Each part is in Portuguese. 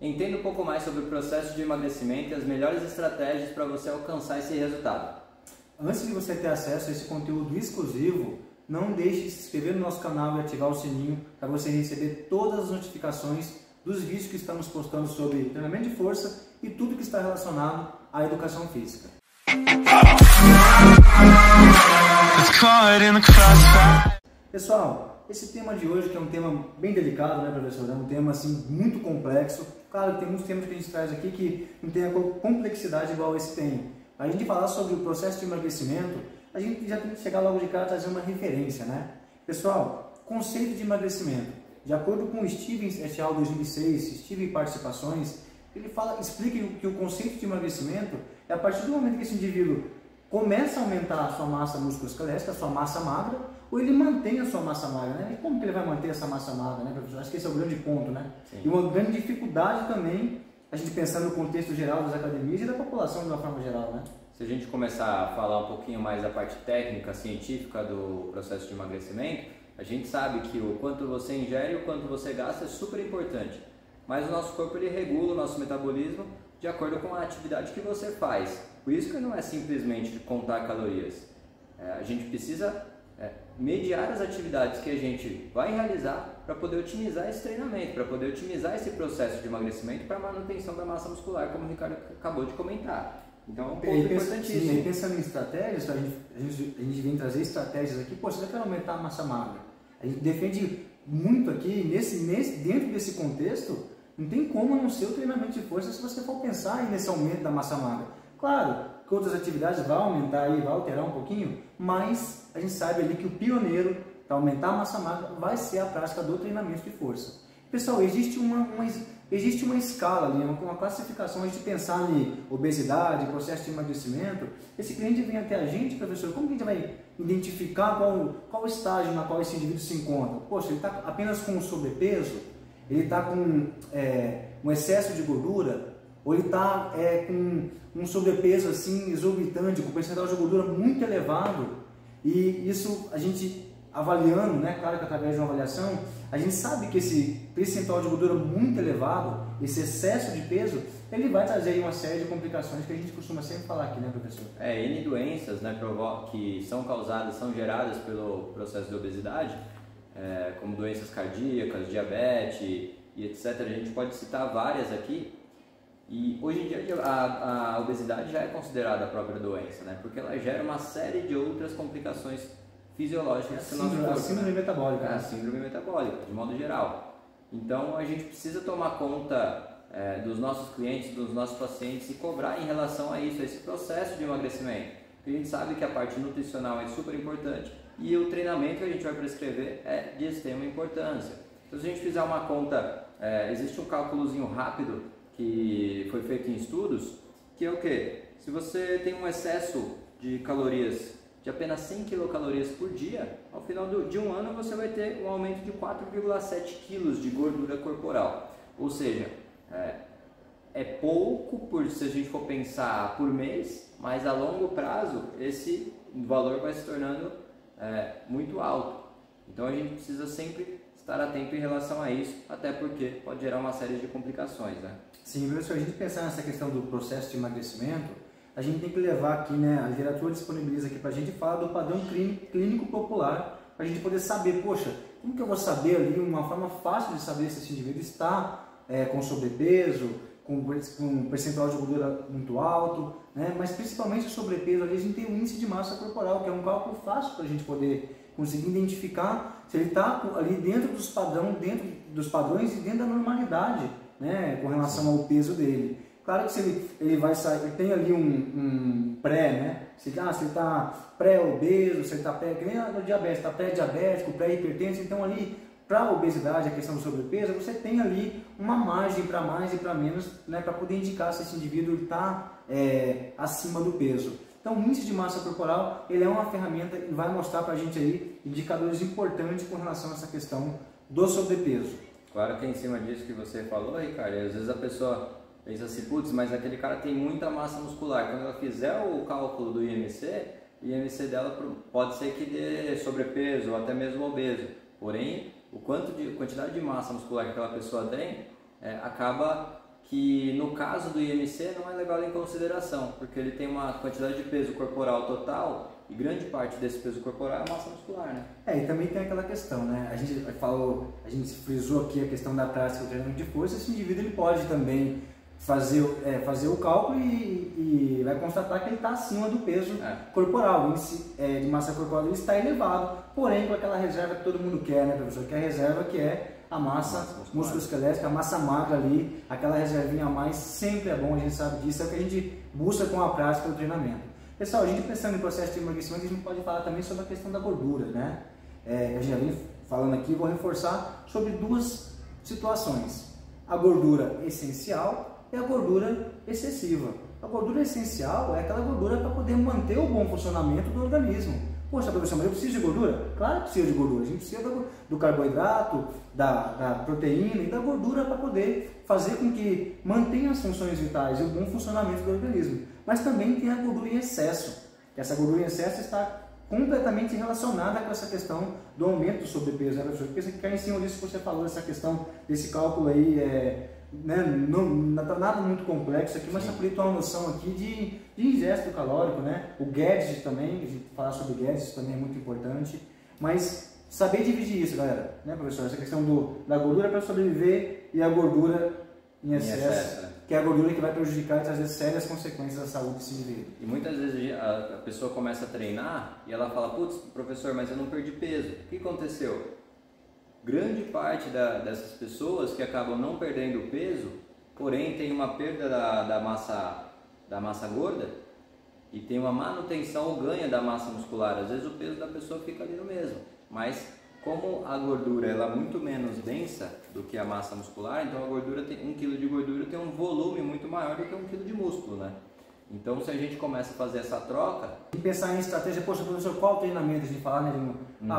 Entenda um pouco mais sobre o processo de emagrecimento e as melhores estratégias para você alcançar esse resultado. Antes de você ter acesso a esse conteúdo exclusivo, não deixe de se inscrever no nosso canal e ativar o sininho para você receber todas as notificações dos vídeos que estamos postando sobre treinamento de força e tudo que está relacionado à educação física. Pessoal, esse tema de hoje, que é um tema bem delicado, né, professor? É um tema assim muito complexo. Claro que tem muitos temas que a gente traz aqui que não tem a complexidade igual esse tem. A gente falar sobre o processo de emagrecimento, a gente já tem que chegar logo de cara trazer uma referência, né? Pessoal, conceito de emagrecimento. De acordo com o Stevens et al. 2006, Stevens e Participações, ele explica que o conceito de emagrecimento é a partir do momento que esse indivíduo começa a aumentar a sua massa musculoesquelética, a sua massa magra, ou ele mantém a sua massa magra, né? E como que ele vai manter essa massa magra, né, professor? Acho que esse é o grande ponto, né? Sim. E uma grande dificuldade também, a gente pensando no contexto geral das academias e da população de uma forma geral, né? Se a gente começar a falar um pouquinho mais da parte técnica, científica do processo de emagrecimento, a gente sabe que o quanto você ingere e o quanto você gasta é super importante. Mas o nosso corpo ele regula o nosso metabolismo de acordo com a atividade que você faz. Por isso que não é simplesmente contar calorias. A gente precisa mediar as atividades que a gente vai realizar para poder otimizar esse treinamento, para poder otimizar esse processo de emagrecimento para a manutenção da massa muscular, como o Ricardo acabou de comentar. Então é um ponto importantíssimo. Sim, pensando em estratégias, a gente vem trazer estratégias aqui, pô, você vai aumentar a massa magra. A gente defende muito aqui, dentro desse contexto, não tem como não ser o treinamento de força se você for pensar aí nesse aumento da massa magra. Claro que outras atividades vão aumentar aí, vai alterar um pouquinho, mas a gente sabe ali que o pioneiro para aumentar a massa magra vai ser a prática do treinamento de força. Pessoal, existe uma escala ali, uma classificação, a gente pensar em obesidade, processo de emagrecimento. Esse cliente vem até a gente, professor, como que a gente vai identificar qual estágio na qual esse indivíduo se encontra? Poxa, ele está apenas com sobrepeso? Ele está com um excesso de gordura? Ou ele está com um sobrepeso assim exorbitante, com percentual de gordura muito elevado? E isso a gente avaliando, né? Claro que através de uma avaliação, a gente sabe que esse percentual de gordura muito elevado, esse excesso de peso, ele vai trazer aí uma série de complicações que a gente costuma sempre falar aqui, né, professor? N doenças, né, que são causadas, são geradas pelo processo de obesidade, como doenças cardíacas, diabetes e etc. A gente pode citar várias aqui. E hoje em dia a obesidade já é considerada a própria doença, né? Porque ela gera uma série de outras complicações fisiológicas do nosso corpo. A síndrome metabólica. A síndrome metabólica, de modo geral. Então a gente precisa tomar conta dos nossos clientes, dos nossos pacientes e cobrar em relação a isso, a esse processo de emagrecimento. Porque a gente sabe que a parte nutricional é super importante e o treinamento que a gente vai prescrever é de extrema importância. Então se a gente fizer uma conta, existe um cálculozinho rápido que foi feito em estudos, que é o quê? Se você tem um excesso de calorias de apenas 100 quilocalorias por dia, ao final de um ano você vai ter um aumento de 4,7 quilos de gordura corporal. Ou seja, é pouco se a gente for pensar por mês, mas a longo prazo esse valor vai se tornando muito alto. Então a gente precisa sempre estar atento em relação a isso, até porque pode gerar uma série de complicações, né? Sim, professor, a gente pensar nessa questão do processo de emagrecimento, a gente tem que levar aqui, né, a literatura disponibiliza aqui para a gente falar do padrão clínico popular, para a gente poder saber, poxa, como que eu vou saber ali, uma forma fácil de saber se esse indivíduo está com sobrepeso, com um percentual de gordura muito alto, né, mas principalmente o sobrepeso ali, a gente tem o índice de massa corporal, que é um cálculo fácil para a gente poder conseguir identificar se ele está ali dentro dos padrões e dentro da normalidade, né, com relação ao peso dele. Claro que se ele vai sair, ele tem ali um pré, né? Se ele está pré-obeso, se ele está pré, que nem no diabetes, está pré-diabético, pré-hipertenso, então ali para a obesidade, a questão do sobrepeso, você tem ali uma margem para mais e para menos, né, para poder indicar se esse indivíduo está acima do peso. Então, o índice de massa corporal, ele é uma ferramenta e vai mostrar para a gente aí indicadores importantes com relação a essa questão do sobrepeso. Claro que é em cima disso que você falou, Ricardo, às vezes a pessoa pensa assim, putz, mas aquele cara tem muita massa muscular. Quando ela fizer o cálculo do IMC, o IMC dela pode ser que dê sobrepeso ou até mesmo obeso. Porém, quantidade de massa muscular que aquela pessoa tem acaba que no caso do IMC não é levado em consideração, porque ele tem uma quantidade de peso corporal total e grande parte desse peso corporal é massa muscular, né? E também tem aquela questão, né? A gente frisou aqui a questão da prática do treinamento de força. Esse indivíduo ele pode também fazer o cálculo e vai constatar que ele está acima do peso corporal, o índice de massa corporal dele está elevado, porém com aquela reserva que todo mundo quer, né, professor? Que é a reserva que é a massa musculoesquelética, a massa magra ali, aquela reservinha a mais, sempre é bom, a gente sabe disso, é o que a gente busca com a prática do treinamento. Pessoal, a gente pensando em processo de emagrecimento, a gente pode falar também sobre a questão da gordura, né? A gente já vem falando aqui, vou reforçar sobre duas situações: a gordura essencial e a gordura excessiva. A gordura essencial é aquela gordura para poder manter o bom funcionamento do organismo. Poxa, professor, mas eu preciso de gordura? Claro que precisa de gordura. A gente precisa do carboidrato, da proteína e da gordura para poder fazer com que mantenha as funções vitais e o bom funcionamento do organismo. Mas também tem a gordura em excesso. Essa gordura em excesso está completamente relacionada com essa questão do aumento do sobrepeso, né, professor? Porque cai em cima disso que você falou, essa questão desse cálculo aí, né, não está nada muito complexo aqui, mas só para ter uma noção aqui de ingesto calórico, né? O GAD também, a gente falar sobre o GAD também é muito importante, mas saber dividir isso, galera, né, professor? Essa questão da gordura para sobreviver e a gordura em excesso, que é a gordura que vai prejudicar e trazer sérias consequências à saúde desse indivíduo. E muitas vezes a pessoa começa a treinar e ela fala: putz, professor, mas eu não perdi peso. O que aconteceu? Grande parte dessas pessoas que acabam não perdendo peso, porém tem uma perda da massa gorda e tem uma manutenção ou ganho da massa muscular. Às vezes o peso da pessoa fica ali no mesmo, mas como a gordura ela é muito menos densa do que a massa muscular, então a gordura tem 1 kg de gordura tem um volume muito maior do que 1 kg de músculo, né? Então, se a gente começa a fazer essa troca... E pensar em estratégia, poxa, professor, qual treinamento a gente fala, né?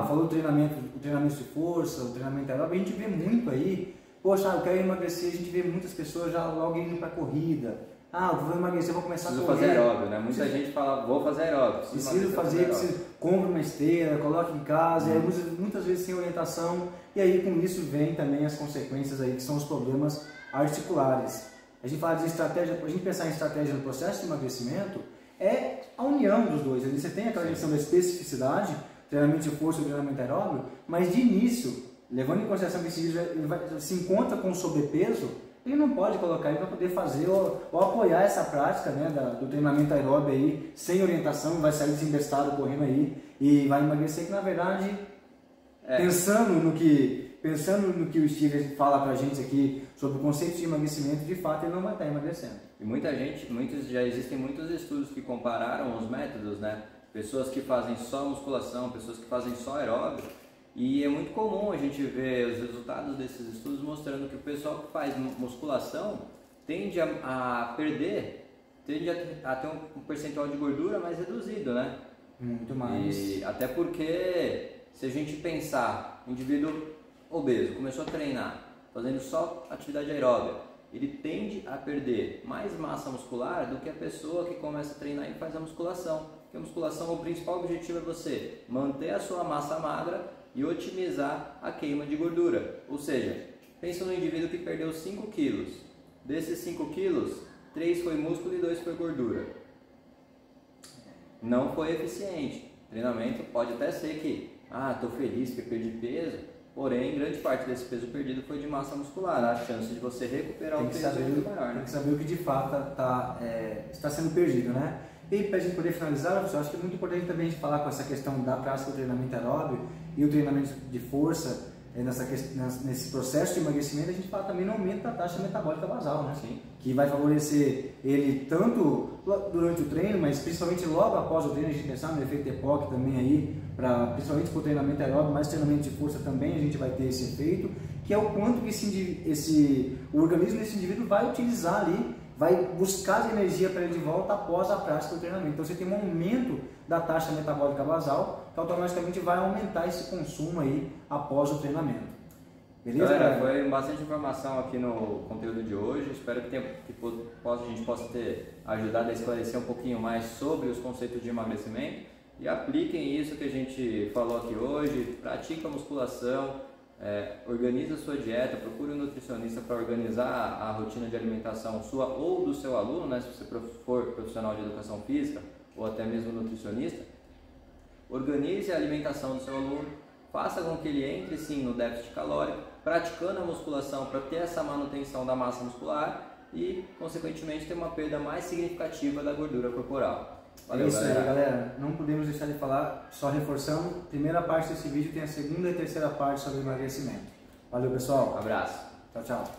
Falou o treinamento de força, o treinamento aeróbico, a gente vê muito aí, poxa, eu quero emagrecer, a gente vê muitas pessoas já logo indo para corrida. Eu vou emagrecer, vou começar a correr. Preciso fazer aeróbio, né? Muita gente fala, vou fazer aeróbio. Preciso compra uma esteira, coloca em casa, e aí, muitas vezes sem orientação, e aí com isso vem também as consequências aí, que são os problemas articulares. A gente fala de estratégia, a gente pensar em estratégia no processo de emagrecimento, é a união dos dois. Você tem aquela questão da especificidade, treinamento de força e treinamento aeróbio, mas de início, levando em consideração que esse indivíduo se encontra com sobrepeso, ele não pode colocar ele para poder fazer ou apoiar essa prática, né, do treinamento aeróbio aí, sem orientação, vai sair desembestado correndo aí e vai emagrecer, que na verdade, pensando no que o Steve fala pra gente aqui sobre o conceito de emagrecimento, de fato ele não vai estar emagrecendo. E já existem muitos estudos que compararam os métodos, né? Pessoas que fazem só musculação, pessoas que fazem só aeróbio, e é muito comum a gente ver os resultados desses estudos mostrando que o pessoal que faz musculação tende a perder, tende a ter um percentual de gordura mais reduzido, né? Muito mais. E até porque, se a gente pensar, indivíduo obeso, começou a treinar, fazendo só atividade aeróbica, ele tende a perder mais massa muscular do que a pessoa que começa a treinar e faz a musculação. Porque a musculação, o principal objetivo é você manter a sua massa magra e otimizar a queima de gordura. Ou seja, pensa no indivíduo que perdeu 5 quilos. Desses 5 quilos, 3 foi músculo e 2 foi gordura. Não foi eficiente. O treinamento pode até ser que, estou feliz que eu perdi peso, porém, grande parte desse peso perdido foi de massa muscular. A chance de você recuperar o peso é muito maior, né? Tem que saber o que de fato está sendo perdido, né? E para a gente poder finalizar, eu acho que é muito importante também a gente falar com essa questão da prática do treinamento aeróbio e o treinamento de força, nesse processo de emagrecimento, a gente fala também no aumento da taxa metabólica basal, né? Sim. Que vai favorecer ele tanto durante o treino, mas principalmente logo após o treino, a gente pensar no efeito EPOC também aí, principalmente para o treinamento aeróbio, mas treinamento de força também a gente vai ter esse efeito, que é o quanto que o organismo desse indivíduo vai utilizar ali, vai buscar energia para ele de volta após a prática do treinamento. Então você tem um aumento da taxa metabólica basal, que automaticamente vai aumentar esse consumo aí após o treinamento. Beleza, galera? Foi bastante informação aqui no conteúdo de hoje. Espero que a gente possa ter ajudado a esclarecer um pouquinho mais sobre os conceitos de emagrecimento. E apliquem isso que a gente falou aqui hoje, pratiquem a musculação, organize a sua dieta, procure um nutricionista para organizar a rotina de alimentação sua ou do seu aluno, né, se você for profissional de educação física ou até mesmo nutricionista. Organize a alimentação do seu aluno, faça com que ele entre sim no déficit calórico, praticando a musculação para ter essa manutenção da massa muscular e, consequentemente, ter uma perda mais significativa da gordura corporal. Valeu, isso aí, galera. Não podemos deixar de falar, só reforçando, primeira parte desse vídeo tem a segunda e terceira parte sobre emagrecimento. Valeu, pessoal. Abraço. Tchau, tchau.